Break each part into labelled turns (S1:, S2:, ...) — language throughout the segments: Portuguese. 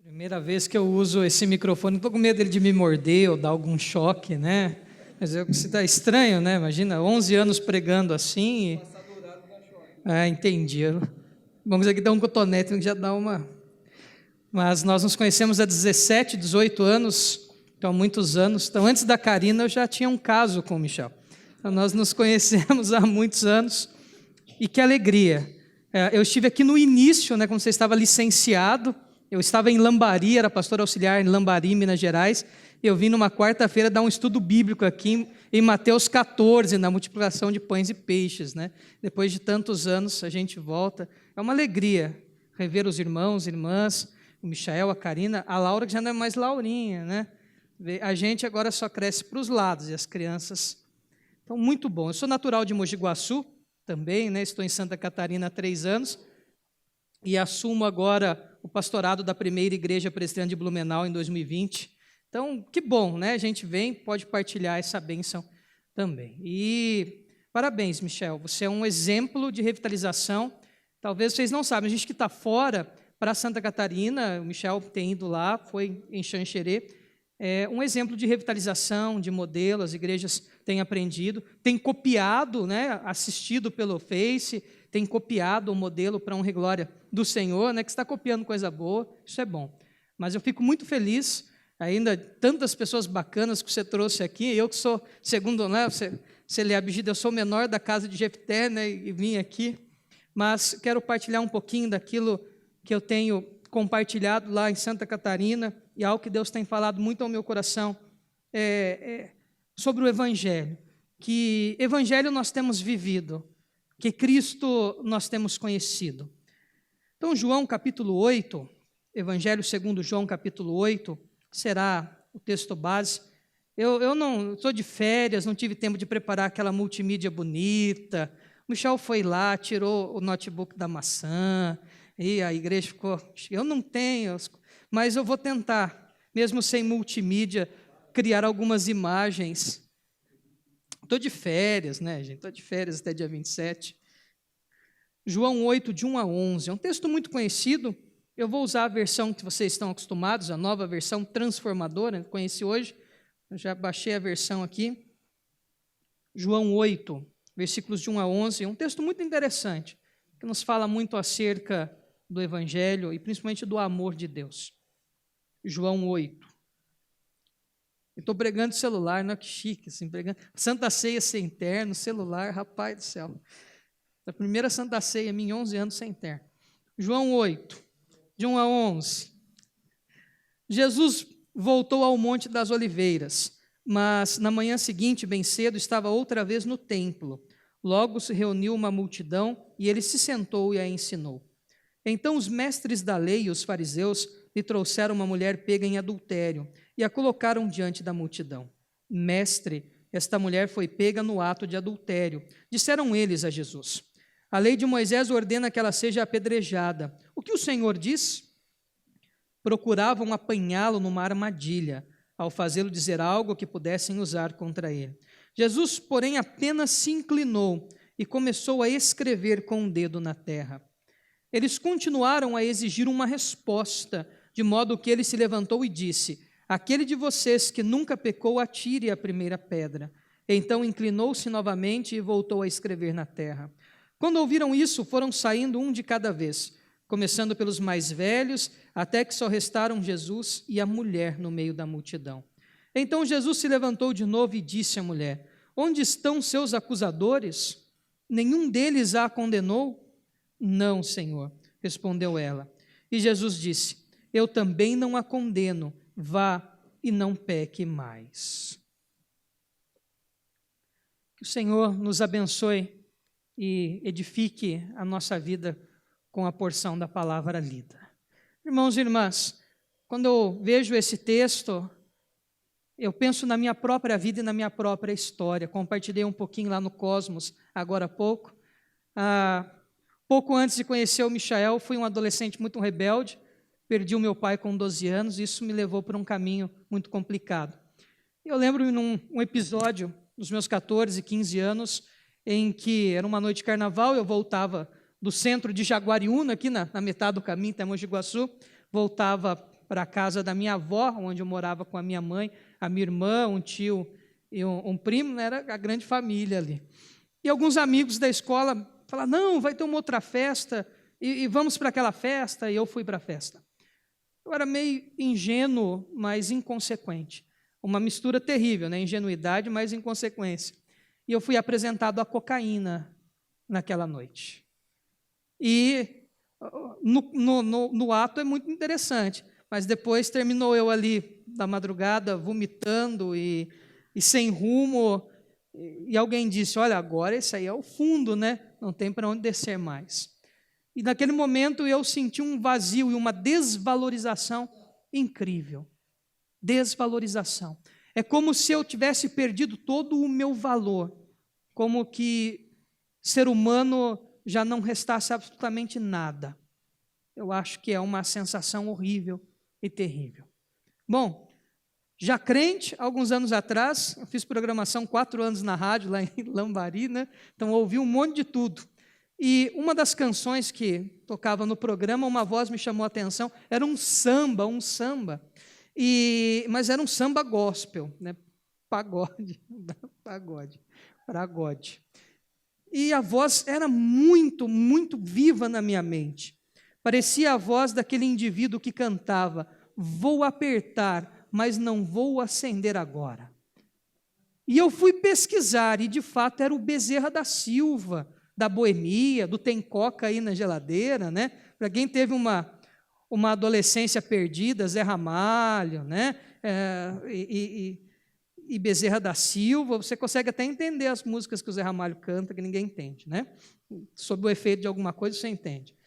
S1: Primeira vez que eu uso esse microfone, estou com medo dele de me morder ou dar algum choque, né? Mas está estranho, né? Imagina, 11 anos pregando assim. Entendi. Vamos aqui dar um cotonete que já dá uma... Mas nós nos conhecemos há 17, 18 anos, então há muitos anos. Então antes da Karina eu já tinha um caso com o Michel. Então nós nos conhecemos há muitos anos e que alegria. Eu estive aqui no início, né, quando você estava licenciado. Eu estava em Lambari, era pastor auxiliar em Lambari, Minas Gerais. Eu vim numa quarta-feira dar um estudo bíblico aqui em Mateus 14, na multiplicação de pães e peixes, né? Depois de tantos anos, a gente volta. É uma alegria rever os irmãos, irmãs, o Michael, a Karina, a Laura, que já não é mais Laurinha, né? A gente agora só cresce para os lados, e as crianças. Então, muito bom. Eu sou natural de Mogi Guaçu também, né? Estou em Santa Catarina há 3 anos e assumo agora o pastorado da primeira igreja presbiteriana de Blumenau em 2020. Então, que bom, né? A gente vem, pode partilhar essa bênção também. E parabéns, Michel, você é um exemplo de revitalização. Talvez vocês não sabem, a gente que está fora para Santa Catarina, o Michel tem ido lá, foi em Xanxerê, é um exemplo de revitalização, de modelo, as igrejas têm aprendido, têm copiado, né, assistido pelo Face, têm copiado o modelo para a honra e glória do Senhor, né, que está copiando coisa boa, isso é bom. Mas eu fico muito feliz, ainda tantas pessoas bacanas que você trouxe aqui, eu que sou, segundo, né, você lê Abigida, eu sou o menor da casa de Jefté, né, e vim aqui, mas quero partilhar um pouquinho daquilo que eu tenho compartilhado lá em Santa Catarina, e algo que Deus tem falado muito ao meu coração, sobre o Evangelho, que Evangelho nós temos vivido, que Cristo nós temos conhecido. Então, João capítulo 8, Evangelho segundo João capítulo 8, será o texto base. Eu não estou de férias, não tive tempo de preparar aquela multimídia bonita. O Michel foi lá, tirou o notebook da maçã, e a igreja ficou... Eu não tenho, mas eu vou tentar, mesmo sem multimídia, criar algumas imagens. Estou de férias, né, gente? Estou de férias até dia 27. João 8, de 1 a 11, é um texto muito conhecido. Eu vou usar a versão que vocês estão acostumados, a nova versão transformadora, conheci hoje, eu já baixei a versão aqui. João 8, versículos de 1 a 11, é um texto muito interessante, que nos fala muito acerca do Evangelho e principalmente do amor de Deus. João 8. Eu estou pregando celular, não é que chique, assim, pregando. Santa Ceia sem terno, celular, rapaz do céu. A primeira Santa Ceia minha, 11 anos sem terno. João 8, de 1 a 11. Jesus voltou ao Monte das Oliveiras, mas na manhã seguinte, bem cedo, estava outra vez no templo. Logo se reuniu uma multidão e ele se sentou e a ensinou. Então os mestres da lei e os fariseus lhe trouxeram uma mulher pega em adultério e a colocaram diante da multidão. Mestre, esta mulher foi pega no ato de adultério. Disseram eles a Jesus: a lei de Moisés ordena que ela seja apedrejada. O que o Senhor diz? Procuravam apanhá-lo numa armadilha, ao fazê-lo dizer algo que pudessem usar contra ele. Jesus, porém, apenas se inclinou e começou a escrever com o dedo na terra. Eles continuaram a exigir uma resposta, de modo que ele se levantou e disse: aquele de vocês que nunca pecou, atire a primeira pedra. Então inclinou-se novamente e voltou a escrever na terra. Quando ouviram isso, foram saindo um de cada vez, começando pelos mais velhos, até que só restaram Jesus e a mulher no meio da multidão. Então Jesus se levantou de novo e disse à mulher: onde estão seus acusadores? Nenhum deles a condenou? Não, Senhor, respondeu ela. E Jesus disse: eu também não a condeno, vá e não peque mais. Que o Senhor nos abençoe e edifique a nossa vida com a porção da palavra lida. Irmãos e irmãs, quando eu vejo esse texto, eu penso na minha própria vida e na minha própria história. Compartilhei um pouquinho lá no Cosmos, agora há pouco. Pouco antes de conhecer o Michael, fui um adolescente muito rebelde, perdi o meu pai com 12 anos, e isso me levou por um caminho muito complicado. Eu lembro num episódio, dos meus 14, 15 anos, em que era uma noite de carnaval, eu voltava do centro de Jaguariúna, aqui na metade do caminho, até Mogi Guaçu, voltava para a casa da minha avó, onde eu morava com a minha mãe, a minha irmã, um tio e um primo, né? Era a grande família ali. E alguns amigos da escola falaram, não, vai ter uma outra festa, e vamos para aquela festa, e eu fui para a festa. Eu era meio ingênuo, mas inconsequente. Uma mistura terrível, né? Ingenuidade, mas inconsequência. E eu fui apresentado à cocaína naquela noite. E no ato é muito interessante, mas depois terminou eu ali da madrugada vomitando e sem rumo, e alguém disse, olha, agora esse aí é o fundo, né? Não tem para onde descer mais. E naquele momento eu senti um vazio e uma desvalorização incrível. Desvalorização. É como se eu tivesse perdido todo o meu valor, como que ser humano já não restasse absolutamente nada. Eu acho que é uma sensação horrível e terrível. Bom, já crente, alguns anos atrás, eu fiz programação 4 anos na rádio, lá em Lambari, né? Então eu ouvi um monte de tudo. E uma das canções que tocava no programa, uma voz me chamou a atenção, era um samba, mas era um samba gospel, né? Pagode. E a voz era muito, muito viva na minha mente. Parecia a voz daquele indivíduo que cantava, vou apertar, mas não vou acender agora. E eu fui pesquisar, e de fato era o Bezerra da Silva, da Boemia, do Tem Coca aí na geladeira, né? Para quem teve uma adolescência perdida, Zé Ramalho, né? E Bezerra da Silva, você consegue até entender as músicas que o Zé Ramalho canta, que ninguém entende, né? Sob o efeito de alguma coisa, você entende.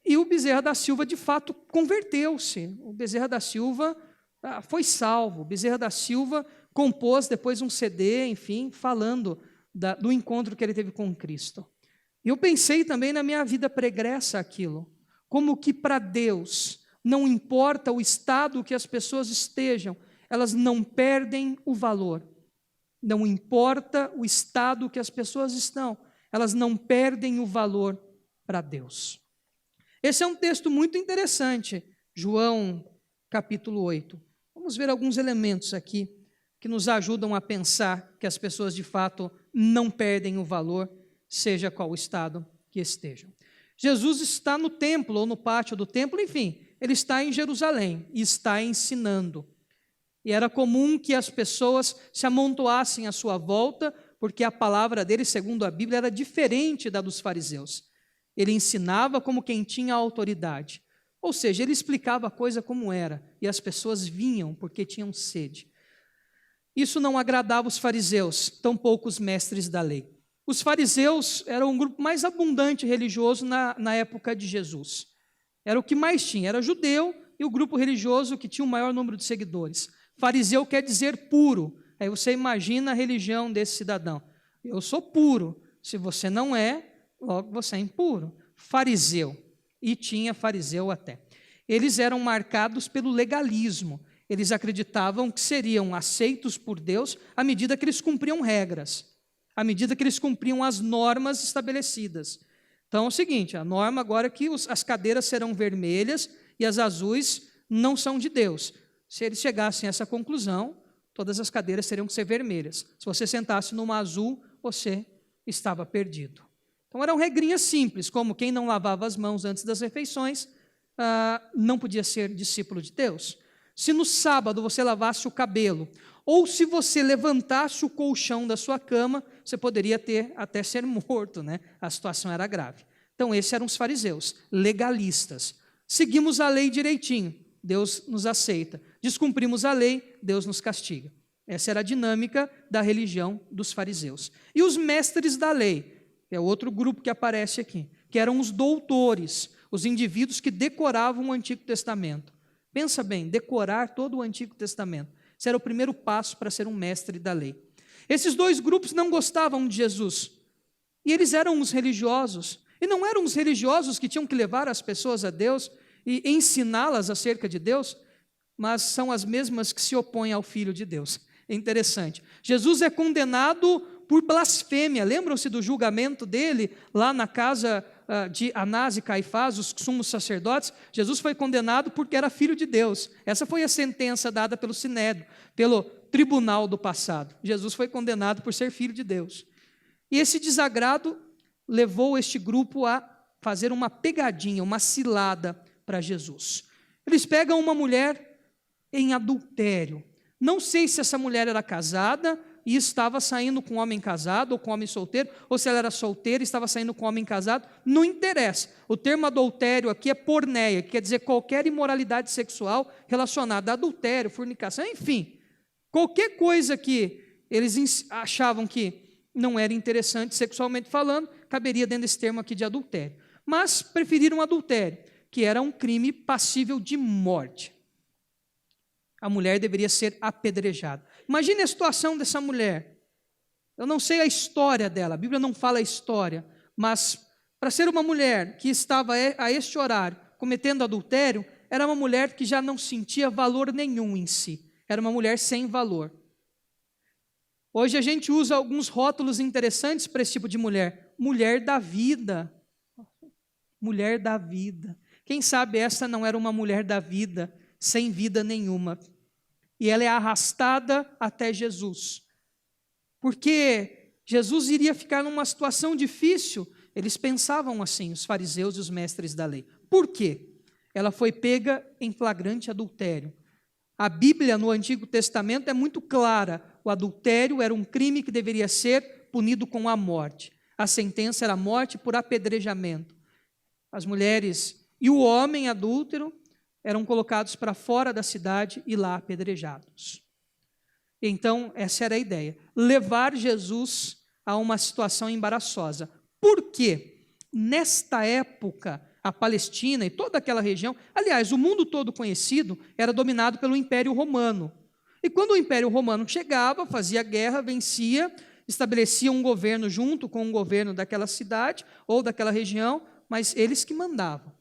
S1: E o Bezerra da Silva, de fato, converteu-se. O Bezerra da Silva foi salvo. O Bezerra da Silva compôs depois um CD, enfim, falando do encontro que ele teve com Cristo. E eu pensei também na minha vida pregressa aquilo, como que para Deus não importa o estado que as pessoas estejam, elas não perdem o valor. Não importa o estado que as pessoas estão, elas não perdem o valor para Deus. Esse é um texto muito interessante, João capítulo 8. Vamos ver alguns elementos aqui que nos ajudam a pensar que as pessoas de fato não perdem o valor, seja qual o estado que estejam. Jesus está no templo ou no pátio do templo, enfim, ele está em Jerusalém e está ensinando. E era comum que as pessoas se amontoassem à sua volta, porque a palavra dele, segundo a Bíblia, era diferente da dos fariseus. Ele ensinava como quem tinha autoridade. Ou seja, ele explicava a coisa como era, e as pessoas vinham porque tinham sede. Isso não agradava os fariseus, tampouco os mestres da lei. Os fariseus eram o grupo mais abundante religioso na época de Jesus. Era o que mais tinha, era judeu e o grupo religioso que tinha o maior número de seguidores. Fariseu quer dizer puro. Aí você imagina a religião desse cidadão. Eu sou puro. Se você não é, logo você é impuro. Fariseu. E tinha fariseu até. Eles eram marcados pelo legalismo. Eles acreditavam que seriam aceitos por Deus à medida que eles cumpriam regras, à medida que eles cumpriam as normas estabelecidas. Então é o seguinte, a norma agora é que as cadeiras serão vermelhas e as azuis não são de Deus. Se eles chegassem a essa conclusão, todas as cadeiras teriam que ser vermelhas. Se você sentasse numa azul, você estava perdido. Então eram regrinhas simples, como quem não lavava as mãos antes das refeições, não podia ser discípulo de Deus. Se no sábado você lavasse o cabelo, ou se você levantasse o colchão da sua cama, você poderia até ser morto, né? A situação era grave. Então esses eram os fariseus, legalistas. Seguimos a lei direitinho, Deus nos aceita. Descumprimos a lei, Deus nos castiga. Essa era a dinâmica da religião dos fariseus. E os mestres da lei, é outro grupo que aparece aqui, que eram os doutores, os indivíduos que decoravam o Antigo Testamento. Pensa bem, decorar todo o Antigo Testamento. Esse era o primeiro passo para ser um mestre da lei. Esses dois grupos não gostavam de Jesus. E eles eram os religiosos. E não eram os religiosos que tinham que levar as pessoas a Deus e ensiná-las acerca de Deus, mas são as mesmas que se opõem ao Filho de Deus. É interessante. Jesus é condenado por blasfêmia. Lembram-se do julgamento dele lá na casa de Anás e Caifás, os sumos sacerdotes, Jesus foi condenado porque era filho de Deus. Essa foi a sentença dada pelo Sinédrio, pelo tribunal do passado. Jesus foi condenado por ser filho de Deus. E esse desagrado levou este grupo a fazer uma pegadinha, uma cilada para Jesus. Eles pegam uma mulher em adultério. Não sei se essa mulher era casada e estava saindo com um homem casado ou com um homem solteiro, ou se ela era solteira e estava saindo com um homem casado, não interessa. O termo adultério aqui é porneia, que quer dizer qualquer imoralidade sexual relacionada a adultério, fornicação, enfim. Qualquer coisa que eles achavam que não era interessante sexualmente falando, caberia dentro desse termo aqui de adultério. Mas preferiram adultério, que era um crime passível de morte. A mulher deveria ser apedrejada. Imagine a situação dessa mulher. Eu não sei a história dela, a Bíblia não fala a história, mas para ser uma mulher que estava a este horário cometendo adultério, era uma mulher que já não sentia valor nenhum em si. Era uma mulher sem valor. Hoje a gente usa alguns rótulos interessantes para esse tipo de mulher. Mulher da vida. Mulher da vida. Quem sabe essa não era uma mulher da vida, sem vida nenhuma. E ela é arrastada até Jesus. Porque Jesus iria ficar numa situação difícil. Eles pensavam assim, os fariseus e os mestres da lei. Por quê? Ela foi pega em flagrante adultério. A Bíblia no Antigo Testamento é muito clara. O adultério era um crime que deveria ser punido com a morte. A sentença era a morte por apedrejamento. As mulheres e o homem adúltero eram colocados para fora da cidade e lá apedrejados. Então, essa era a ideia. Levar Jesus a uma situação embaraçosa. Por quê? Nesta época, a Palestina e toda aquela região, aliás, o mundo todo conhecido, era dominado pelo Império Romano. E quando o Império Romano chegava, fazia guerra, vencia, estabelecia um governo junto com o governo daquela cidade ou daquela região, mas eles que mandavam.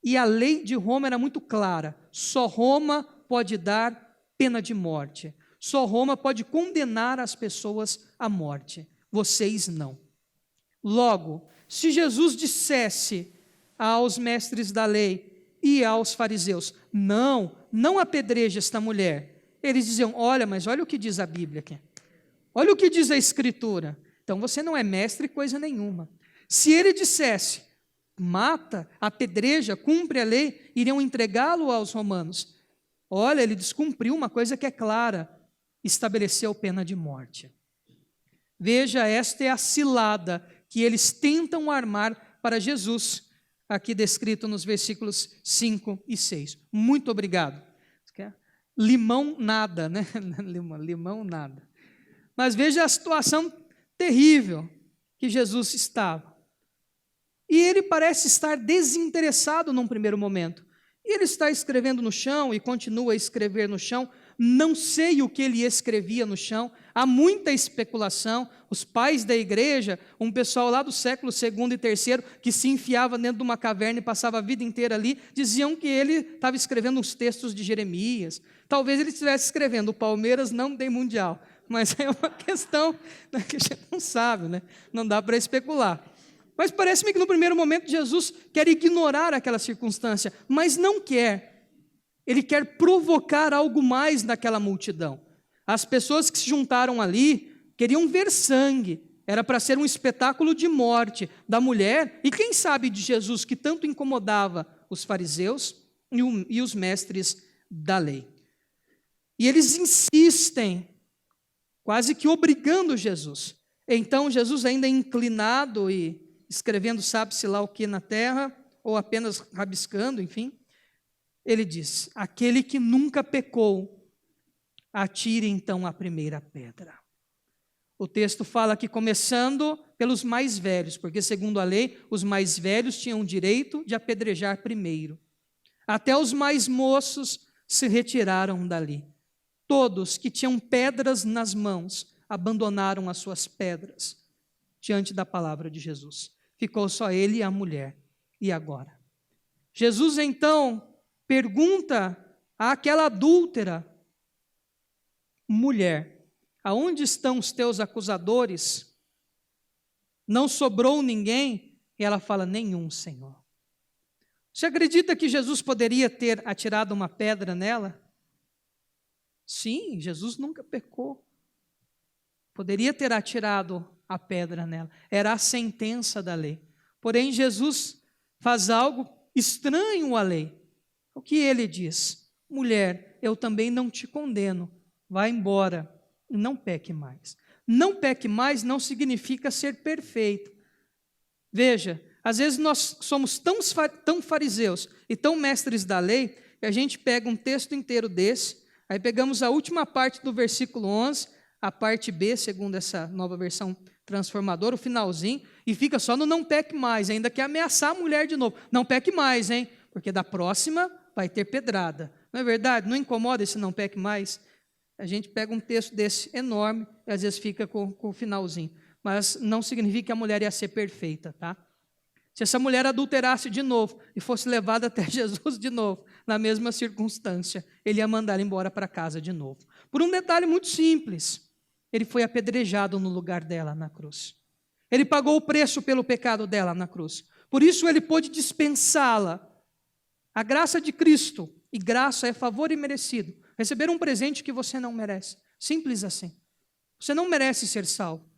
S1: E a lei de Roma era muito clara, só Roma pode dar pena de morte, só Roma pode condenar as pessoas à morte, vocês não. Logo, se Jesus dissesse aos mestres da lei e aos fariseus, não apedreje esta mulher, eles diziam, mas olha o que diz a Bíblia aqui, olha o que diz a Escritura, então você não é mestre coisa nenhuma. Se ele dissesse, mata, apedreja, cumpre a lei, iriam entregá-lo aos romanos. Olha, ele descumpriu uma coisa que é clara, estabeleceu pena de morte. Veja, esta é a cilada que eles tentam armar para Jesus, aqui descrito nos versículos 5 e 6. Muito obrigado. Limão nada, né? Limão nada. Mas veja a situação terrível que Jesus estava. E ele parece estar desinteressado num primeiro momento. E ele está escrevendo no chão e continua a escrever no chão. Não sei o que ele escrevia no chão. Há muita especulação. Os pais da igreja, um pessoal lá do século II e III, que se enfiava dentro de uma caverna e passava a vida inteira ali, diziam que ele estava escrevendo os textos de Jeremias. Talvez ele estivesse escrevendo, o Palmeiras não tem mundial. Mas é uma questão que a gente não sabe, né? Não dá para especular. Mas parece-me que no primeiro momento Jesus quer ignorar aquela circunstância, mas não quer. Ele quer provocar algo mais naquela multidão. As pessoas que se juntaram ali queriam ver sangue. Era para ser um espetáculo de morte da mulher e quem sabe de Jesus que tanto incomodava os fariseus e os mestres da lei. E eles insistem, quase que obrigando Jesus. Então Jesus ainda inclinado e escrevendo sabe-se lá o que na terra, ou apenas rabiscando, enfim, ele diz, aquele que nunca pecou, atire então a primeira pedra. O texto fala que começando pelos mais velhos, porque segundo a lei, os mais velhos tinham o direito de apedrejar primeiro. Até os mais moços se retiraram dali. Todos que tinham pedras nas mãos, abandonaram as suas pedras diante da palavra de Jesus. Ficou só ele e a mulher. E agora? Jesus então pergunta àquela adúltera, mulher, aonde estão os teus acusadores? Não sobrou ninguém? E ela fala: nenhum, Senhor. Você acredita que Jesus poderia ter atirado uma pedra nela? Sim, Jesus nunca pecou. Poderia ter atirado a pedra nela. Era a sentença da lei. Porém, Jesus faz algo estranho à lei. O que ele diz? Mulher, eu também não te condeno. Vá embora e não peque mais. Não peque mais não significa ser perfeito. Veja, às vezes nós somos tão fariseus e tão mestres da lei, que a gente pega um texto inteiro desse, aí pegamos a última parte do versículo 11, a parte B, segundo essa nova versão transformadora, o finalzinho, e fica só no não peque mais, ainda quer ameaçar a mulher de novo. Não peque mais, hein? Porque da próxima vai ter pedrada. Não é verdade? Não incomoda esse não peque mais? A gente pega um texto desse enorme e às vezes fica com o finalzinho. Mas não significa que a mulher ia ser perfeita, tá? Se essa mulher adulterasse de novo e fosse levada até Jesus de novo, na mesma circunstância, ele ia mandar embora para casa de novo. Por um detalhe muito simples, ele foi apedrejado no lugar dela na cruz. Ele pagou o preço pelo pecado dela na cruz. Por isso ele pôde dispensá-la. A graça de Cristo, e graça é favor imerecido, receber um presente que você não merece. Simples assim. Você não merece ser salvo.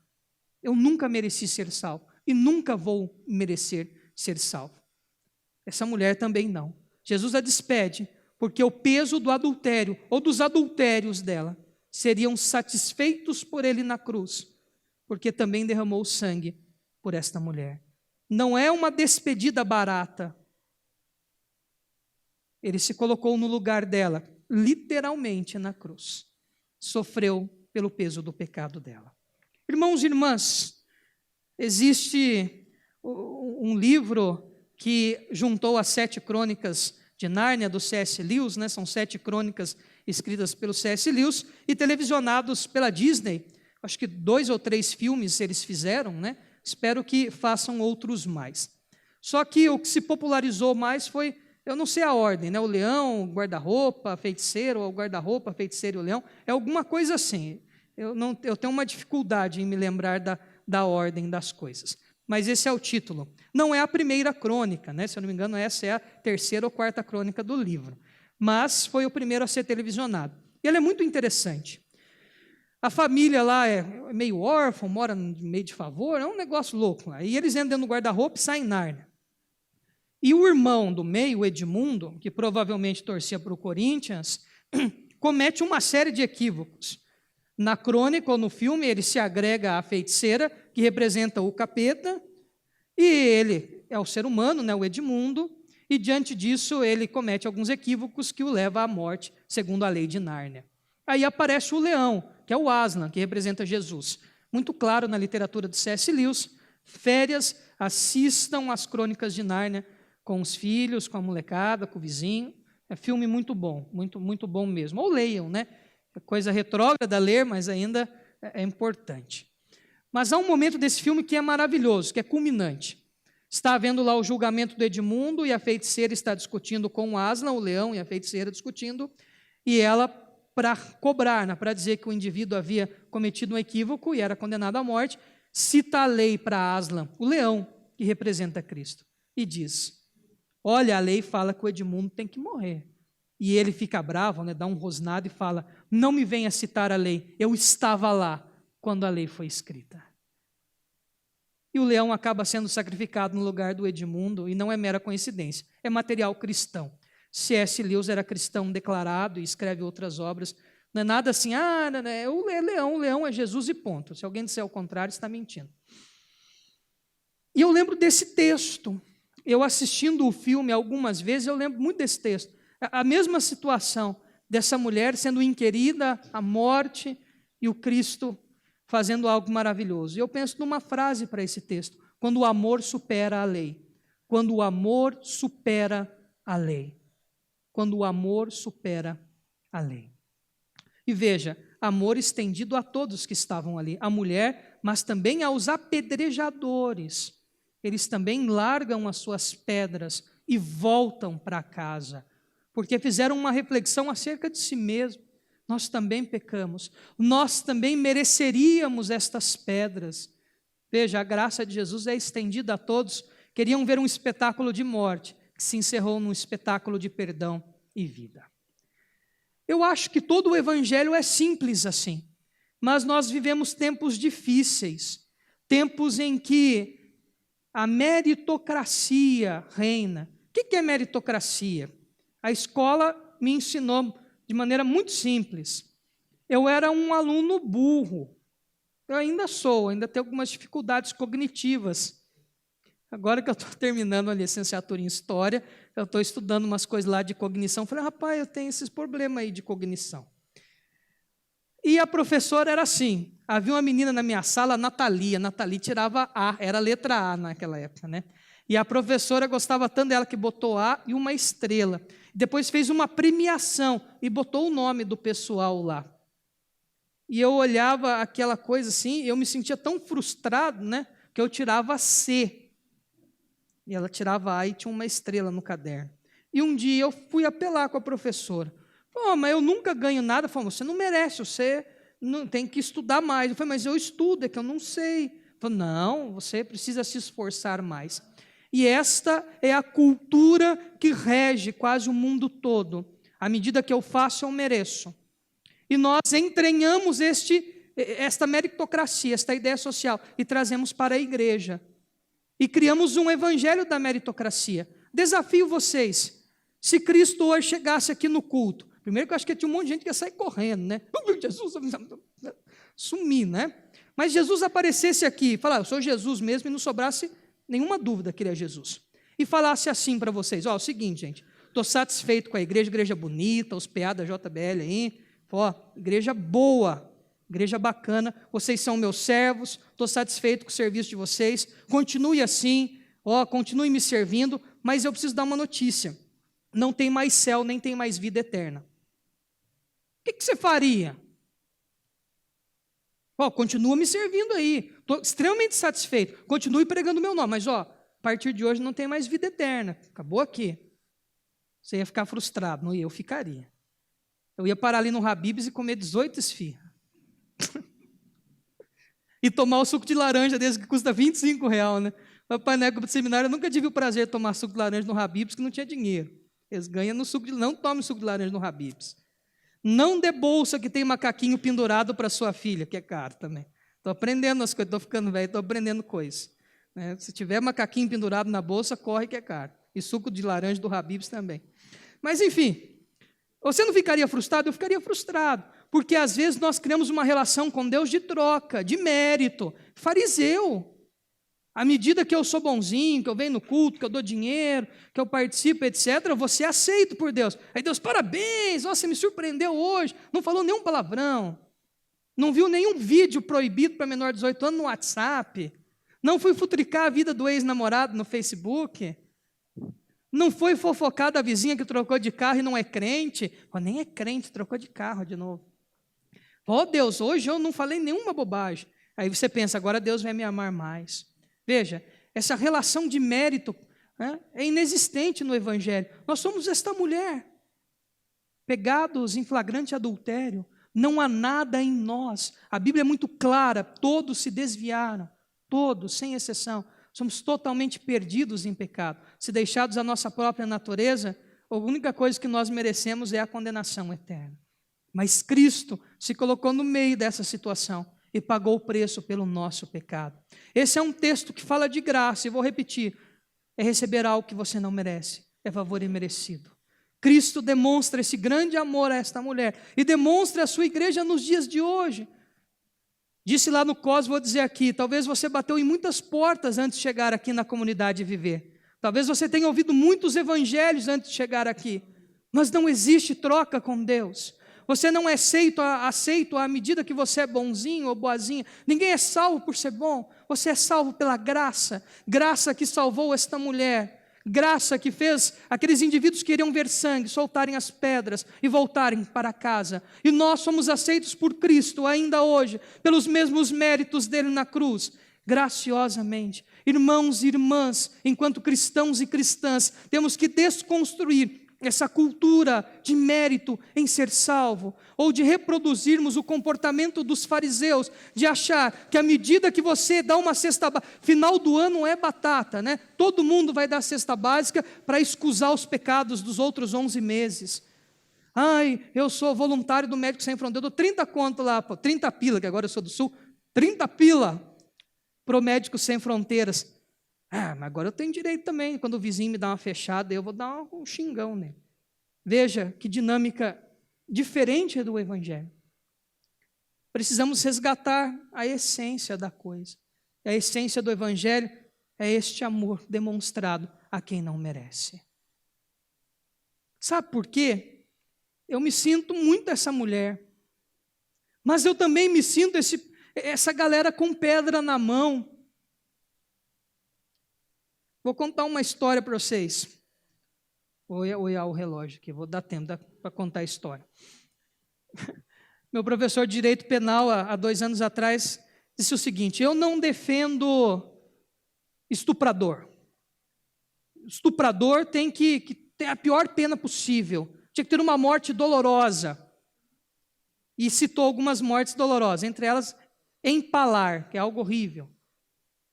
S1: Eu nunca mereci ser salvo. E nunca vou merecer ser salvo. Essa mulher também não. Jesus a despede, porque o peso do adultério, ou dos adultérios dela, seriam satisfeitos por ele na cruz, porque também derramou sangue por esta mulher. Não é uma despedida barata. Ele se colocou no lugar dela, literalmente na cruz. Sofreu pelo peso do pecado dela. Irmãos e irmãs, existe um livro que juntou as 7 crônicas de Nárnia, do C.S. Lewis, né? São 7 crônicas escritas pelo C.S. Lewis e televisionados pela Disney. Acho que 2 ou 3 filmes eles fizeram, né? Espero que façam outros mais. Só que o que se popularizou mais foi, eu não sei a ordem, né? O leão, o guarda-roupa, a feiticeira, ou o guarda-roupa, a feiticeira e o leão. É alguma coisa assim. Eu tenho uma dificuldade em me lembrar da ordem das coisas. Mas esse é o título. Não é a primeira crônica, né? Se eu não me engano, essa é a 3ª ou 4ª crônica do livro. Mas foi o primeiro a ser televisionado. E ele é muito interessante. A família lá é meio órfã, mora no meio de favor, é um negócio louco. Aí eles entram no guarda-roupa e saem em Nárnia. E o irmão do meio, o Edmundo, que provavelmente torcia para o Corinthians, comete uma série de equívocos. Na crônica ou no filme, ele se agrega à feiticeira, que representa o capeta, e ele é o ser humano, né, o Edmundo, e diante disso ele comete alguns equívocos que o levam à morte, segundo a lei de Nárnia. Aí aparece o leão, que é o Aslan, que representa Jesus. Muito claro na literatura do C.S. Lewis. Férias, assistam às crônicas de Nárnia com os filhos, com a molecada, com o vizinho. É filme muito bom, muito bom mesmo. Ou leiam, né? É coisa retrógrada ler, mas ainda é importante. Mas há um momento desse filme que é maravilhoso, que é culminante. Está havendo lá o julgamento do Edmundo e a feiticeira está discutindo com o Aslan, o leão e a feiticeira discutindo, e ela, para cobrar, para dizer que o indivíduo havia cometido um equívoco e era condenado à morte, cita a lei para Aslan, o leão, que representa Cristo, e diz: olha, a lei fala que o Edmundo tem que morrer. E ele fica bravo, né, dá um rosnado e fala: não me venha citar a lei, eu estava lá quando a lei foi escrita. E o leão acaba sendo sacrificado no lugar do Edmundo, e não é mera coincidência, é material cristão. C.S. Lewis era cristão declarado e escreve outras obras. Não é nada assim, o leão é Jesus e ponto. Se alguém disser o contrário, está mentindo. E eu lembro desse texto. Eu assistindo o filme algumas vezes, eu lembro muito desse texto. A mesma situação dessa mulher sendo inquirida, a morte, e o Cristo fazendo algo maravilhoso. E eu penso numa frase para esse texto: quando o amor supera a lei. Quando o amor supera a lei. Quando o amor supera a lei. E veja, amor estendido a todos que estavam ali, a mulher, mas também aos apedrejadores. Eles também largam as suas pedras e voltam para casa, porque fizeram uma reflexão acerca de si mesmo. Nós também pecamos, nós também mereceríamos estas pedras. Veja, a graça de Jesus é estendida a todos queriam ver um espetáculo de morte, que se encerrou num espetáculo de perdão e vida. Eu acho que todo o evangelho é simples assim, mas nós vivemos tempos difíceis, tempos em que a meritocracia reina. O que é meritocracia? A escola me ensinou de maneira muito simples. Eu era um aluno burro. Eu ainda sou, ainda tenho algumas dificuldades cognitivas. Agora que eu estou terminando a licenciatura em História, eu estou estudando umas coisas lá de cognição. Falei, rapaz, eu tenho esses problemas aí de cognição. E a professora era assim, havia uma menina na minha sala, a Nathalie tirava A, era a letra A naquela época, né? E a professora gostava tanto dela que botou A e uma estrela. Depois fez uma premiação e botou o nome do pessoal lá. E eu olhava aquela coisa assim, e eu me sentia tão frustrado, né, que eu tirava C. E ela tirava A e tinha uma estrela no caderno. E um dia eu fui apelar com a professora. Falei, mas eu nunca ganho nada. Falei, você não merece, você não, tem que estudar mais. Eu falei, mas eu estudo, é que eu não sei. Falei, não, você precisa se esforçar mais. E esta é a cultura que rege quase o mundo todo. À medida que eu faço, eu mereço. E nós entranhamos esta meritocracia, esta ideia social, e trazemos para a igreja. E criamos um evangelho da meritocracia. Desafio vocês, se Cristo hoje chegasse aqui no culto, primeiro que eu acho que tinha um monte de gente que ia sair correndo, né? Jesus, sumir, né? Mas Jesus aparecesse aqui e falasse, eu sou Jesus mesmo, e não sobrasse nenhuma dúvida que ele é Jesus. E falasse assim para vocês, ó, é o seguinte, gente, estou satisfeito com a igreja bonita, os PA da JBL aí, ó, igreja boa, igreja bacana, vocês são meus servos, estou satisfeito com o serviço de vocês, continue assim, ó, continue me servindo, mas eu preciso dar uma notícia, não tem mais céu, nem tem mais vida eterna. O que você faria? Ó, continua me servindo aí, estou extremamente satisfeito, continue pregando o meu nome, mas ó, a partir de hoje não tem mais vida eterna, acabou aqui. Você ia ficar frustrado, não ia? Eu ficaria. Eu ia parar ali no Habib's e comer 18 esfirras. E tomar o suco de laranja desse que custa R$25, né? Papai, na época do seminário, eu nunca tive o prazer de tomar suco de laranja no Habib's, que não tinha dinheiro. Eles ganham no suco de... Não tome suco de laranja no Habib's. Não dê bolsa que tem macaquinho pendurado para sua filha, que é caro também. Estou aprendendo as coisas, estou ficando velho, estou aprendendo coisas. Né? Se tiver macaquinho pendurado na bolsa, corre que é caro. E suco de laranja do Habib's também. Mas, enfim, você não ficaria frustrado? Eu ficaria frustrado. Porque, às vezes, nós criamos uma relação com Deus de troca, de mérito. Fariseu. À medida que eu sou bonzinho, que eu venho no culto, que eu dou dinheiro, que eu participo, etc., eu vou ser aceito por Deus. Aí Deus, parabéns, você me surpreendeu hoje. Não falou nenhum palavrão. Não viu nenhum vídeo proibido para menor de 18 anos no WhatsApp. Não fui futricar a vida do ex-namorado no Facebook. Não foi fofocar da vizinha que trocou de carro e não é crente. Oh, nem é crente, trocou de carro de novo. Oh, Deus, hoje eu não falei nenhuma bobagem. Aí você pensa, agora Deus vai me amar mais. Veja, essa relação de mérito, né, é inexistente no Evangelho. Nós somos esta mulher, pegados em flagrante adultério. Não há nada em nós. A Bíblia é muito clara, todos se desviaram, todos, sem exceção. Somos totalmente perdidos em pecado. Se deixados à nossa própria natureza, a única coisa que nós merecemos é a condenação eterna. Mas Cristo se colocou no meio dessa situação e pagou o preço pelo nosso pecado. Esse é um texto que fala de graça, e vou repetir, é receber algo que você não merece, é favor imerecido. Cristo demonstra esse grande amor a esta mulher, e demonstra a sua igreja nos dias de hoje. Disse lá no COS, vou dizer aqui, talvez você bateu em muitas portas antes de chegar aqui na comunidade Viver. Talvez você tenha ouvido muitos evangelhos antes de chegar aqui, mas não existe troca com Deus. Você não é aceito à medida que você é bonzinho ou boazinha. Ninguém é salvo por ser bom. Você é salvo pela graça. Graça que salvou esta mulher. Graça que fez aqueles indivíduos que iriam ver sangue soltarem as pedras e voltarem para casa. E nós somos aceitos por Cristo ainda hoje, pelos mesmos méritos dele na cruz, graciosamente. Irmãos e irmãs, enquanto cristãos e cristãs, temos que desconstruir essa cultura de mérito em ser salvo, ou de reproduzirmos o comportamento dos fariseus, de achar que à medida que você dá uma cesta básica, final do ano é batata, né? Todo mundo vai dar cesta básica para escusar os pecados dos outros 11 meses. Ai, eu sou voluntário do Médicos Sem Fronteiras, eu dou 30 conto lá, 30 pila, que agora eu sou do Sul, 30 pila para o Médicos Sem Fronteiras. Mas agora eu tenho direito também, quando o vizinho me dá uma fechada, eu vou dar um xingão nele. Veja que dinâmica diferente do Evangelho. Precisamos resgatar a essência da coisa. A essência do Evangelho é este amor demonstrado a quem não merece. Sabe por quê? Eu me sinto muito essa mulher, mas eu também me sinto essa galera com pedra na mão. Vou contar uma história para vocês. Vou olhar o relógio aqui, vou dar tempo para contar a história. Meu professor de Direito Penal, há 2 anos atrás, disse o seguinte: eu não defendo estuprador. Estuprador tem que ter a pior pena possível. Tinha que ter uma morte dolorosa. E citou algumas mortes dolorosas, entre elas, empalar, que é algo horrível.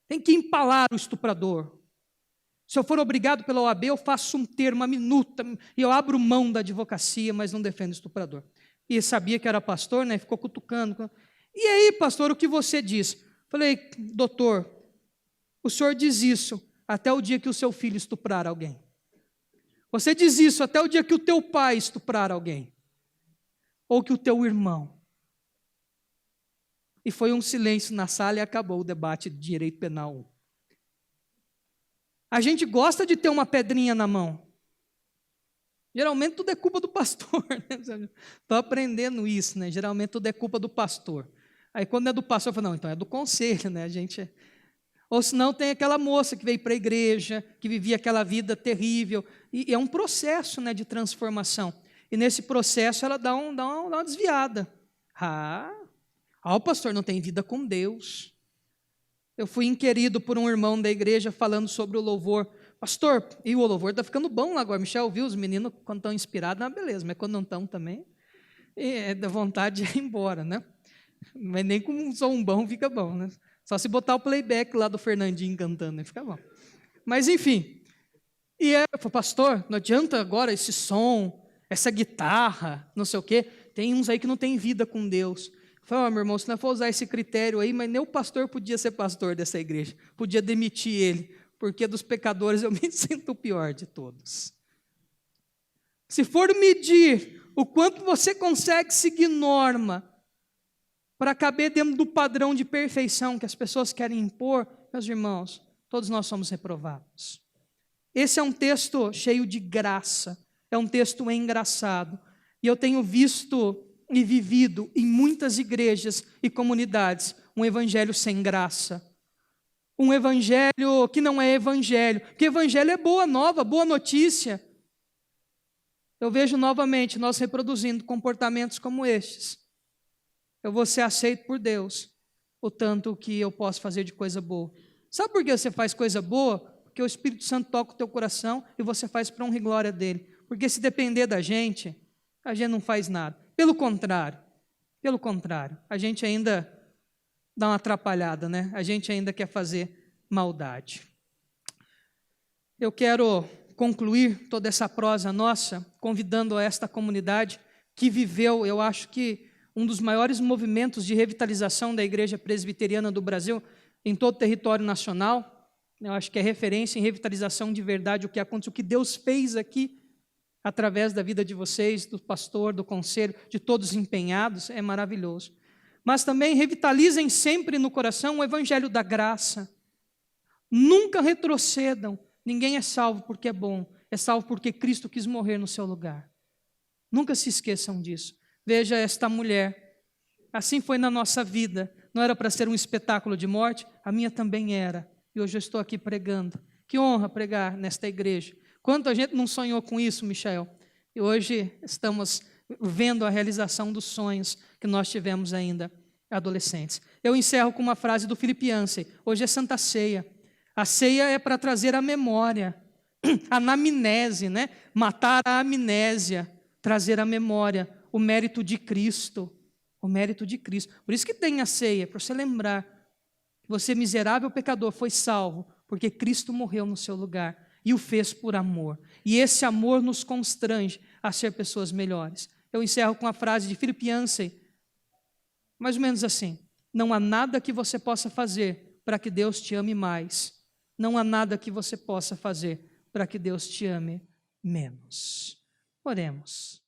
S1: Tem que empalar o estuprador. Se eu for obrigado pela OAB, eu faço um termo, uma minuta, e eu abro mão da advocacia, mas não defendo o estuprador. E sabia que era pastor, né? Ficou cutucando. E aí, pastor, o que você diz? Falei, doutor, o senhor diz isso até o dia que o seu filho estuprar alguém. Você diz isso até o dia que o teu pai estuprar alguém. Ou que o teu irmão. E foi um silêncio na sala e acabou o debate de direito penal. A gente gosta de ter uma pedrinha na mão. Geralmente tudo é culpa do pastor. Estou aprendendo isso, né? Geralmente tudo é culpa do pastor. Aí quando é do pastor, eu falo, não, então é do conselho, né? Ou senão tem aquela moça que veio para a igreja, que vivia aquela vida terrível. E é um processo, né, de transformação. E nesse processo ela dá uma desviada. O pastor não tem vida com Deus. Eu fui inquirido por um irmão da igreja falando sobre o louvor. Pastor, e o louvor está ficando bom lá agora. Michel viu os meninos quando estão inspirados, beleza, mas quando não estão também, dá vontade de ir embora, né? Mas nem com um som bom fica bom, né? Só se botar o playback lá do Fernandinho cantando, né? Fica bom. Mas enfim, eu falei, pastor, não adianta agora esse som, essa guitarra, não sei o quê. Tem uns aí que não tem vida com Deus. Eu falei, meu irmão, se não for usar esse critério aí, mas nem o pastor podia ser pastor dessa igreja. Podia demitir ele, porque dos pecadores eu me sinto o pior de todos. Se for medir o quanto você consegue seguir norma para caber dentro do padrão de perfeição que as pessoas querem impor, meus irmãos, todos nós somos reprovados. Esse é um texto cheio de graça, é um texto engraçado, e eu tenho visto e vivido em muitas igrejas e comunidades um evangelho sem graça, um evangelho que não é evangelho, porque evangelho é boa nova, boa notícia. Eu vejo novamente nós reproduzindo comportamentos como estes. Eu vou ser aceito por Deus, o tanto que eu posso fazer de coisa boa. Sabe por que você faz coisa boa? Porque o Espírito Santo toca o teu coração e você faz para honra e glória dele. Porque se depender da gente, a gente não faz nada. Pelo contrário, a gente ainda dá uma atrapalhada, né? A gente ainda quer fazer maldade. Eu quero concluir toda essa prosa nossa, convidando esta comunidade que viveu, eu acho que um dos maiores movimentos de revitalização da Igreja Presbiteriana do Brasil em todo o território nacional. Eu acho que é referência em revitalização de verdade o que aconteceu, o que Deus fez aqui, através da vida de vocês, do pastor, do conselho, de todos empenhados, é maravilhoso. Mas também revitalizem sempre no coração o evangelho da graça. Nunca retrocedam. Ninguém é salvo porque é bom, é salvo porque Cristo quis morrer no seu lugar. Nunca se esqueçam disso. Veja esta mulher, assim foi na nossa vida. Não era para ser um espetáculo de morte, a minha também era. E hoje eu estou aqui pregando. Que honra pregar nesta igreja. Quanta gente não sonhou com isso, Michel? E hoje estamos vendo a realização dos sonhos que nós tivemos ainda adolescentes. Eu encerro com uma frase do Philip Yancey. Hoje é Santa Ceia. A ceia é para trazer a memória anamnese, né? Matar a amnésia, trazer à memória o mérito de Cristo. O mérito de Cristo. Por isso que tem a ceia, para você lembrar que você, miserável pecador, foi salvo, porque Cristo morreu no seu lugar e o fez por amor. E esse amor nos constrange a ser pessoas melhores. Eu encerro com a frase de Philip Yancey, mais ou menos assim: não há nada que você possa fazer para que Deus te ame mais. Não há nada que você possa fazer para que Deus te ame menos. Oremos.